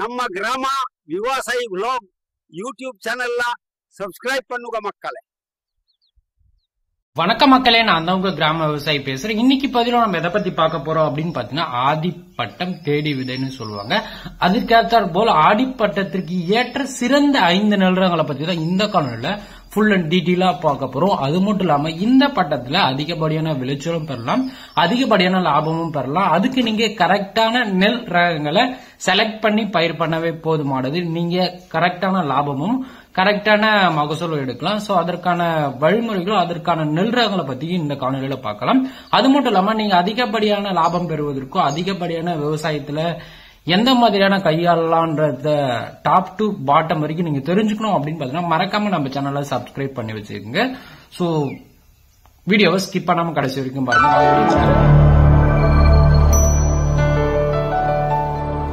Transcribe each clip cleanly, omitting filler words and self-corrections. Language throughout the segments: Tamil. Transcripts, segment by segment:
ನಮ್ಮ ಗ್ರಾಮ ವಿವಾಸಾಯಿ ವ್ಲಾಗ್ யூடியூப் சேனல்ல சப்ஸ்கிரைப் பண்ணுங்க மக்களே. வணக்கம் மக்களே, நான் தான் உங்க கிராம விவசாயி பேசுறேன். இன்னைக்கு பதில நம்ம எதை பத்தி பார்க்க போறோம் அப்படின்னு பாத்தீங்கன்னா, ஆடிப்பட்டம் தேடி விதைன்னு சொல்லுவாங்க. அதற்கேற்றாற் போல் ஆடிப்பட்டத்திற்கு ஏற்ற சிறந்த 5 நெல் ரகங்களை பத்தி தான் இந்த காணொலியில ஃபுல் அண்ட் டீட்டெயிலா பார்க்க போறோம். அது மட்டும் இல்லாம இந்த பட்டத்துல அதிகப்படியான விளைச்சலும் பெறலாம், அதிகப்படியான லாபமும் பெறலாம். அதுக்கு நீங்க கரெக்டான நெல் ரகங்களை செலக்ட் பண்ணி பயிர் பண்ணவே போதுமானது. நீங்க கரெக்டான லாபமும் கரெக்டான மகசூல் எடுக்கலாம். சோ அதற்கான வழிமுறைகளும் அதற்கான நெல் ரகங்களை பத்தி இந்த காணொலியில பார்க்கலாம். அது மட்டும் இல்லாம நீங்க அதிகப்படியான லாபம் பெறுவதற்கும் அதிகப்படியான விவசாயத்துல எந்த மாதிரியான கையாளலாம்ன்றத டாப் டு பாட்டம் வரைக்கும் நீங்க தெரிஞ்சுக்கணும் அப்படின்னு பாத்தீங்கன்னா மறக்காம நம்ம சேனலை சப்ஸ்கிரைப் பண்ணி வச்சுக்கோங்க. சோ வீடியோவை ஸ்கிப் பண்ணாம கடைசி வரைக்கும் பாருங்க.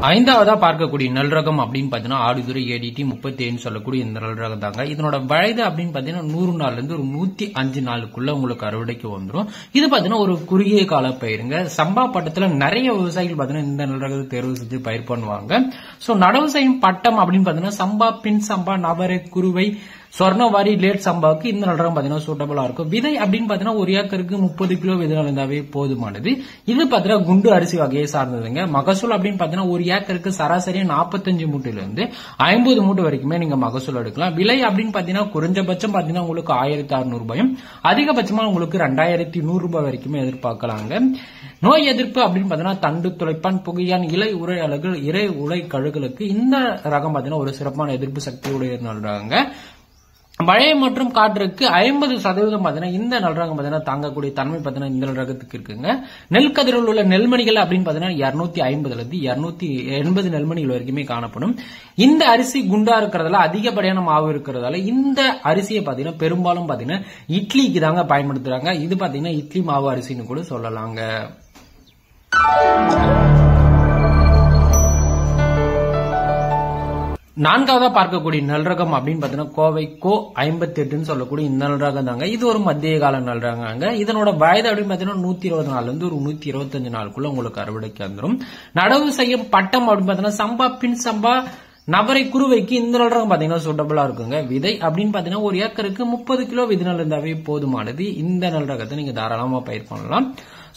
5ஆவதா பார்க்கக்கூடிய நெல் ரகம் அப்படின்னு பாத்தீங்கன்னா ஆடுதுறை ADT 37 சொல்லக்கூடிய இந்த நெல் ரகம் தாங்க. இதனோட வயது அப்படின்னு பாத்தீங்கன்னா 100 நாள்ல இருந்து ஒரு 105 நாளுக்குள்ள உங்களுக்கு அறுவடைக்கு வந்துடும். இது பாத்தீங்கன்னா ஒரு குறுகிய கால பயிருங்க. சம்பா பட்டத்துல நிறைய விவசாயிகள் பாத்தீங்கன்னா இந்த நெல் ரகத்தை தேர்வு செஞ்சு பயிர் பண்ணுவாங்க. சோ நடவு செய்யும் பட்டம் அப்படின்னு பாத்தீங்கன்னா சம்பா, பின் சம்பா, நவரை, குருவை, சொர்ணவாரி, லேட் சம்பாவுக்கு இந்த நெல் ரகம் பாத்தீங்கன்னா சூட்டபிளா இருக்கும். விதை அப்படின்னு பாத்தீங்கன்னா ஒரு ஏக்கருக்கு 30 கிலோ விதை இருந்தாவே போதுமானது. இது பாத்தீங்கன்னா குண்டு அரிசி வகையை சார்ந்ததுங்க. மகசூல் அப்படின்னு பாத்தீங்கன்னா ஒரு ஏக்கருக்கு சராசரியா 45 மூட்டையில இருந்து 50 மூட்டை வரைக்குமே நீங்க மகசூல் எடுக்கலாம். விலை அப்படின்னு பாத்தீங்கன்னா குறைஞ்சபட்சம் பாத்தீங்கன்னா உங்களுக்கு 1600 ரூபாயும் அதிகபட்சமா உங்களுக்கு 2100 ரூபாய் வரைக்குமே எதிர்பார்க்கலாங்க. நோய் எதிர்ப்பு அப்படின்னு பாத்தீங்கன்னா தண்டு துளைப்பான், புகையான், இலை உரை அலகுகள், இறை உலை கழுகளுக்கு இந்த ரகம் பாத்தீங்கன்னா ஒரு சிறப்பான எதிர்ப்பு சக்தியுடைய நல்றாங்க. மழை மற்றும் காற்றுக்கு 50% பாத்தீங்கன்னா இந்த நெல் ரகம் பாத்தீங்கன்னா தாங்கக்கூடிய தன்மை பாத்தீங்கன்னா இந்த நெல் ரகத்துக்கு இருக்குங்க. நெல் கதிரில் உள்ள நெல்மணிகள் அப்படின்னு பாத்தீங்கன்னா 250 இருந்து 280 நெல்மணிகள் வரைக்குமே காணப்படும். இந்த அரிசி குண்டா இருக்கிறதால அதிகப்படியான மாவு இருக்கிறதால இந்த அரிசியை பாத்தீங்கன்னா பெரும்பாலும் பாத்தீங்கன்னா இட்லிக்கு தாங்க பயன்படுத்துறாங்க. இது பாத்தீங்கன்னா இட்லி மாவு அரிசின்னு கூட சொல்லலாங்க. 4ஆவதா பார்க்கக்கூடிய நெல் ரகம் அப்படின்னு பாத்தீங்கன்னா கோவை கோ 58 சொல்லக்கூடிய இந்த நெல் ரகம் தாங்க. இது ஒரு மத்திய கால நெல் ரகங்க. இதனோட வயது அப்படின்னு பாத்தீங்கன்னா 120 நாள்ல இருந்து ஒரு 125 நாளுக்குள்ள உங்களுக்கு அறுவடைக்கு வந்துடும். நடவு செய்யும் பட்டம் அப்படின்னு பாத்தீங்கன்னா சம்பா, பின் சம்பா, நவரை, குருவைக்கு இந்த நெல் ரகம் பாத்தீங்கன்னா சூட்டபிளா இருக்குங்க. விதை அப்படின்னு பாத்தீங்கன்னா ஒரு ஏக்கருக்கு 30 கிலோ விதை நெல் இருந்தாவே போதுமானது. இந்த நெல் ரகத்தை நீங்க தாராளமா பயிர் பண்ணலாம்.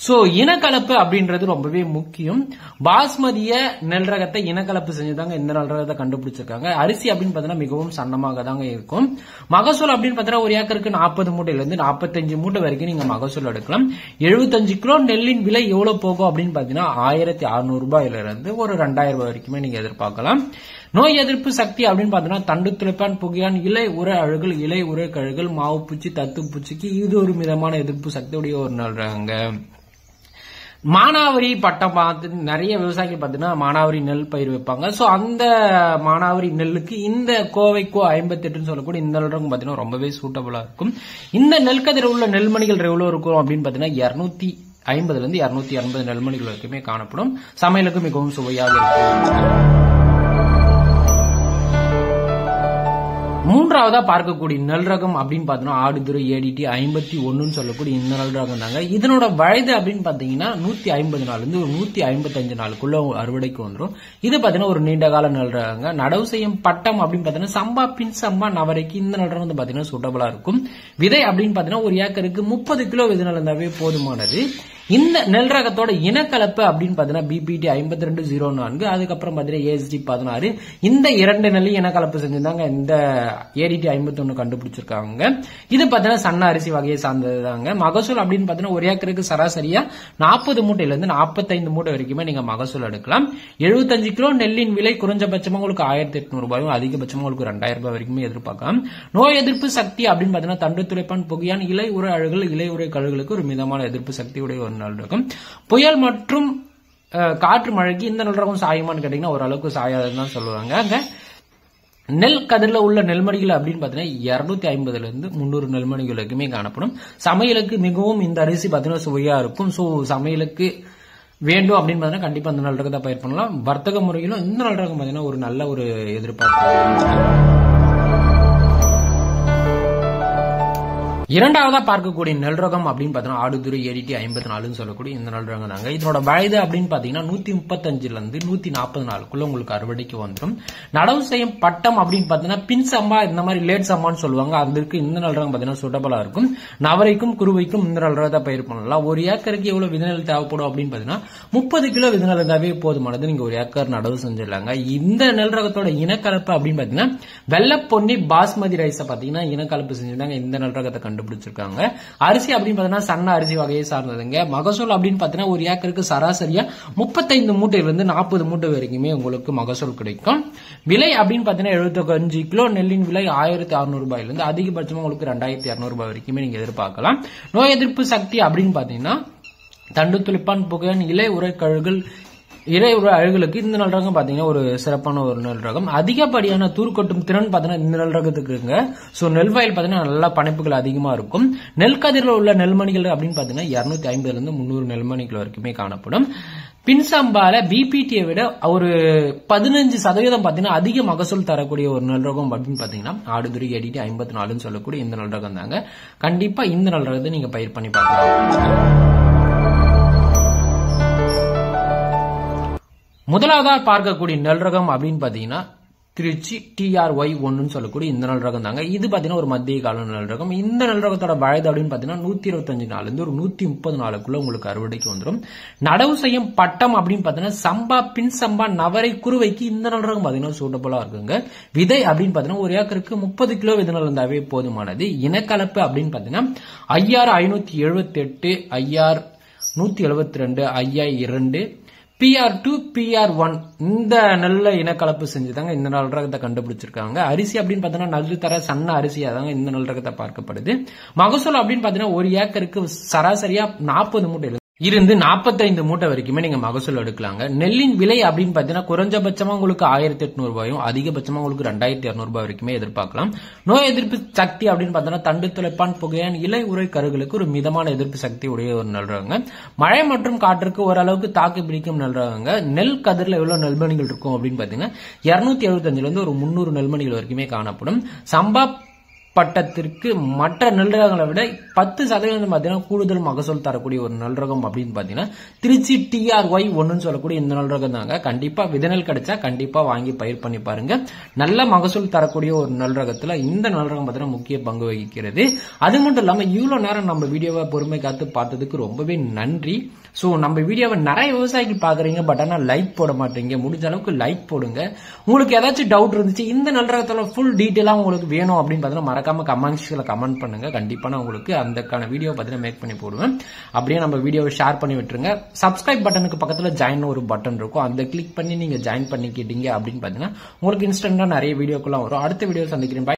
சோ இனக்கலப்பு அப்படின்றது ரொம்பவே முக்கியம். பாஸ்மதிய நெல் ரகத்தை இனக்கலப்பு செஞ்சுதாங்க இந்த நெல் ரகத்தை கண்டுபிடிச்சிருக்காங்க. அரிசி அப்படின்னு பாத்தீங்கன்னா மிகவும் சன்னமாக தாங்க இருக்கும். மகசூல் அப்படின்னு பாத்தீங்கன்னா ஒரு ஏக்கருக்கு 40 மூட்டையில இருந்து 45 மூட்டை வரைக்கும் நீங்க மகசூல் எடுக்கலாம். 75 கிலோ நெல்லின் விலை எவ்வளவு போகும் அப்படின்னு பாத்தீங்கன்னா 1600 ரூபாயில இருந்து ஒரு 2000 ரூபாய் வரைக்குமே நீங்க எதிர்பார்க்கலாம். நோய் எதிர்ப்பு சக்தி அப்படின்னு பாத்தீங்கன்னா தண்டு துளைப்பான், புகையான், இலை உரை அழுகல், இலை உரை கழுகல், மாவு பூச்சி, தத்து பூச்சிக்கு இது ஒரு மிதமான எதிர்ப்பு சக்தியுடைய ஒரு நெல் ரகங்க. மானாவரி பட்டம் பார்த்து நிறைய விவசாயிகள் பாத்தீங்கன்னா மானாவரி நெல் பயிர் வைப்பாங்க. சோ அந்த மானாவரி நெல்லுக்கு இந்த கோவைக்கோ 58 சொல்லக்கூடிய இந்த நெல் ரகம் பாத்தீங்கன்னா ரொம்பவே சூட்டபிளா இருக்கும். இந்த நெல் கதிர உள்ள நெல்மணிகள் எவ்வளவு இருக்கும் அப்படின்னு பாத்தீங்கன்னா 250 இருந்து 280 நெல்மணிகள் வரைக்குமே காணப்படும். சமையலுக்கு மிகவும் சுவையாக இருக்கும். 3ஆவதா பார்க்கக்கூடிய நெல் ரகம் அப்படின்னு பாத்தீங்கன்னா ஆடுதுறை ADT 51 சொல்லக்கூடிய இந்த நெல் ரகம் தாங்க. இதனோட வயது அப்படின்னு பாத்தீங்கன்னா 150 நாள் இருந்து ஒரு 155 நாளுக்குள்ள அறுவடைக்கு வந்துடும். இது பாத்தீங்கன்னா ஒரு நீண்ட கால நெல் ரகங்க. நடவு செய்யும் பட்டம் அப்படின்னு பாத்தீங்கன்னா சம்பா, பின் சம்பா, நவரைக்கு இந்த நெல் ரகம் வந்து பாத்தீங்கன்னா சூட்டபிளா இருக்கும். விதை அப்படின்னு பாத்தீங்கன்னா ஒரு ஏக்கருக்கு 30 கிலோ விதை நெல் இருந்தாவே போதுமானது. இந்த நெல் ரகத்தோட இனக்கலப்பு அப்படின்னு பாத்தீங்கன்னா BPT 5204, அதுக்கப்புறம் பாத்தீங்கன்னா ASD 16 இந்த 2 நெல்லையும் இனக்கலப்பு செஞ்சிருந்தாங்க இந்த ADT 51 கண்டுபிடிச்சிருக்காங்க. இது பாத்தீங்கன்னா சன்ன அரிசி வகையை சார்ந்ததுதாங்க. மகசூல் அப்படின்னு பாத்தீங்கன்னா ஒரு ஏக்கருக்கு சராசரியா 40 மூட்டையில இருந்து 45 மூட்டை வரைக்குமே நீங்க மகசூல் எடுக்கலாம். 75 கிலோ நெல்லின் விலை குறைஞ்சபட்சமா உங்களுக்கு 1800 ரூபாயும் அதிகபட்சமா உங்களுக்கு 2000 ரூபாய் வரைக்குமே எதிர்பார்க்கலாம். நோய் எதிர்ப்பு சக்தி அப்படின்னு பாத்தீங்கன்னா தண்டு துளைப்பான், புகையான், இலை உரை அழுகல், இலை உரை கழுகளுக்கு ஒரு மிதமான எதிர்ப்பு சக்தியுடைய ஒரு நெல் ரகம். புயல் மற்றும் காற்று மழைக்கு இந்த நெல் ரகம் சாயுமான்னு கேட்டீங்கன்னா ஓரளவுக்கு சாயாதுன்னு தான் சொல்லுவாங்க. அங்க நெல் கதிரில் உள்ள நெல்மணிகள் அப்படின்னு பாத்தீங்கன்னா 250 இருந்து 300 நெல்மணிகள் வரைக்குமே காணப்படும். சமையலுக்கு மிகவும் இந்த அரிசி பாத்தீங்கன்னா சுவையா இருக்கும். சோ சமையலுக்கு வேண்டும் அப்படின்னு பாத்தீங்கன்னா கண்டிப்பா இந்த நெல் ரகத்தை பயிர் பண்ணலாம். வர்த்தக முறையிலும் இந்த நெல் ரகம் பாத்தீங்கன்னா ஒரு நல்ல ஒரு எதிர்பார்ப்பு. இரண்டாவதா பார்க்கக்கூடிய நெல் ரகம் அப்படின்னு பாத்தீங்கன்னா ஆடுதுறை ஏடிடி 54 சொல்லக்கூடிய இந்த நெல் ரகம் தாங்க. இதனோட வயது அப்படின்னு பாத்தீங்கன்னா 135 இருந்து 140 நாளுக்குள்ள உங்களுக்கு அறுவடைக்கு வந்துடும். நடவு செய்யும் பட்டம் அப்படின்னு பாத்தீங்கன்னா பின் சம்பா இந்த மாதிரி லேட் சம்பான்னு சொல்லுவாங்க. அதற்கு இந்த நெல் ரகம் பாத்தீங்கன்னா சூட்டபிளா இருக்கும். நவரைக்கும் குருவைக்கும் இந்த நெல் ரகத்தை பயிர் பண்ணலாம். ஒரு ஏக்கருக்கு எவ்வளவு விதைநெல் தேவைப்படும் அப்படின்னு பாத்தீங்கன்னா 30 கிலோ விதைநெல் இருந்தாவே போதுமானது. நீங்க ஒரு ஏக்கர் நடவு செஞ்சிடலாங்க. இந்த நெல் ரகத்தோட இனக்கலப்பு அப்படின்னு பாத்தீங்கன்னா வெள்ளை பொன்னி பாஸ்மதி ரைஸ பாத்தீங்கன்னா இனக்கலப்பு செஞ்சிருந்தாங்க. இந்த நெல் ரகத்தை கண்டுபிடிச்சிருக்காங்க. அரிசி அப்படின்னு பாத்தீங்கன்னா சன்ன அரிசி வகையை சார்ந்ததுங்க. மகசூல் அப்படின்னு பாத்தீங்கன்னா ஒரு ஏக்கருக்கு சராசரியா 35 மூட்டையிலிருந்து 40 மூட்டை வரைக்குமே உங்களுக்கு மகசூல் கிடைக்கும். விலை அப்படின்னு பாத்தீங்கன்னா 75 கிலோ நெல்லின் விலை 1600 ரூபாயிலிருந்து அதிகபட்சமா உங்களுக்கு 2200 ரூபாய் வரைக்குமே நீங்க எதிர்பார்க்கலாம். நோய் எதிர்ப்பு சக்தி அப்படின்னு பாத்தீங்கன்னா தண்டு துளிப்பான் புகையன் இலை உரை கழுகுகள் இறையுற அழுகளுக்கு இந்த நெல் ரகம் பாத்தீங்கன்னா ஒரு சிறப்பான ஒரு நெல் ரகம். அதிகப்படியான தூர்க்கொட்டும் திறன் பாத்தீங்கன்னா இந்த நெல் ரகத்துக்கு இருக்குங்க. சோ நெல் வயல் பாத்தீங்கன்னா நல்ல பனைப்புகள் அதிகமா இருக்கும். நெல் கதிரில் உள்ள நெல்மணிகள் அப்படின்னு பாத்தீங்கன்னா 250 இருந்து 300 நெல்மணிகள் வரைக்குமே காணப்படும். பின்சம்பால பிபிடியை விட ஒரு 15% பாத்தீங்கன்னா அதிக மகசூல் தரக்கூடிய ஒரு நெல் ரகம் அப்படின்னு பாத்தீங்கன்னா ஆடுதுறை ஏடிடி 54 சொல்லக்கூடிய இந்த நெல் ரகம் தாங்க. கண்டிப்பா இந்த நெல் ரகத்தை நீங்க பயிர் பண்ணி பார்க்கலாம். முதலாவதா பார்க்கக்கூடிய நெல் ரகம் அப்படின்னு பாத்தீங்கன்னா திருச்சி TRY1 சொல்லக்கூடிய இந்த நெல் ரகம் தாங்க. இது பாத்தீங்கன்னா ஒரு மத்திய கால நெல் ரகம். இந்த நெல் ரகத்தோட வயது அப்படின்னு பாத்தீங்கன்னா 125 நாள்ல இருந்து ஒரு 130 நாளுக்குள்ள உங்களுக்கு அறுவடைக்கு வந்துடும். நடவு செய்யும் பட்டம் அப்படின்னு பாத்தீங்கன்னா சம்பா பின் சம்பா நவரை குருவைக்கு இந்த நெல் ரகம் பாத்தீங்கன்னா சூட்டபிளா இருக்குங்க. விதை அப்படின்னு பாத்தீங்கன்னா ஒரு ஏக்கருக்கு 30 கிலோ விதை நெல் இருந்தாவே போதுமானது. இனக்கலப்பு அப்படின்னு பாத்தீங்கன்னா IR 578 IR 172 IR 2 PR2 PR1 இந்த நல்ல இனக்கலப்பு செஞ்சுதாங்க இந்த நெல் ரகத்தை கண்டுபிடிச்சிருக்காங்க. அரிசி அப்படின்னு பாத்தீங்கன்னா நல்ல தர சன்ன அரிசியா தாங்க இந்த நெல் ரகத்தை பார்க்கப்படுது. மகசூல் அப்படின்னு பாத்தீங்கன்னா ஒரு ஏக்கருக்கு சராசரியா 40 மூட்டை இருந்து 45 மூட்டை வரைக்குமே நீங்க மகசூல் எடுக்கலாங்க. நெல்லின் விலை அப்படின்னு பாத்தீங்கன்னா குறைஞ்சபட்சமா உங்களுக்கு 1800 ரூபாயும் அதிகபட்சமா உங்களுக்கு 2200 ரூபாய் வரைக்குமே எதிர்பார்க்கலாம். நோய் எதிர்ப்பு சக்தி அப்படின்னு பாத்தீங்கன்னா தண்டு துளைப்பான் புகையான் இலை உரை கருகளுக்கு ஒரு மிதமான எதிர்ப்பு சக்தி உடைய ஒரு நெல் ரகங்க. மழை மற்றும் காற்றுக்கு ஓரளவுக்கு தாக்கு பிடிக்கும் நெல் ரகங்க. நெல் கதிரில் எவ்வளவு நெல்மணிகள் இருக்கும் அப்படின்னு பாத்தீங்கன்னா 275 இருந்து ஒரு 300 நெல்மணிகள் வரைக்குமே காணப்படும். சம்பா பட்டத்திற்கு மற்ற நெல் ரகங்களை விட 10% பாத்தீங்கன்னா கூடுதல் மகசூல் தரக்கூடிய ஒரு நெல் ரகம் அப்படின்னு பாத்தீங்கன்னா திருச்சி TRY1 சொல்லக்கூடிய இந்த நெல் ரகம் தாங்க. கண்டிப்பா விதைநெல் கிடைச்சா கண்டிப்பா வாங்கி பயிர் பண்ணி பாருங்க. நல்ல மகசூல் தரக்கூடிய ஒரு நெல் ரகத்துல இந்த நெல் ரகம் பாத்தீங்கன்னா முக்கிய பங்கு வகிக்கிறது. அது மட்டும் இல்லாம இவ்வளவு நேரம் நம்ம வீடியோவை பொறுமை காத்து பார்த்ததுக்கு ரொம்பவே நன்றி. சோ நம்ம வீடியோவை நிறைய விவசாயிகள் பாக்குறீங்க, பட் ஆனா லைக் போட மாட்டீங்க. முடிஞ்ச அளவுக்கு லைக் போடுங்க. உங்களுக்கு ஏதாச்சும் டவுட் இருந்துச்சு இந்த நெல் ரகத்துல ஃபுல் டீடைலா உங்களுக்கு வேணும் அப்படின்னு பாத்தீங்கன்னா மறக்காம கமெண்ட்ஸ்ல கமெண்ட் பண்ணுங்க. கண்டிப்பா நான் உங்களுக்கு அதுக்கான வீடியோ பாத்தீங்கன்னா மேக் பண்ணி போடுவேன். அப்படியே நம்ம வீடியோவை ஷேர் பண்ணி விட்டுருங்க. சப்ஸ்கிரைப் பட்டனுக்கு பக்கத்துல ஜாயின் ஒரு பட்டன் இருக்கும். அந்த கிளிக் பண்ணி நீங்க ஜாயின் பண்ணிக்கிட்டீங்க அப்படின்னு பாத்தீங்கன்னா உங்களுக்கு இன்ஸ்டன்டா நிறைய வீடியோக்குள்ள வரும். அடுத்த வீடியோ சந்திக்கிறேன்.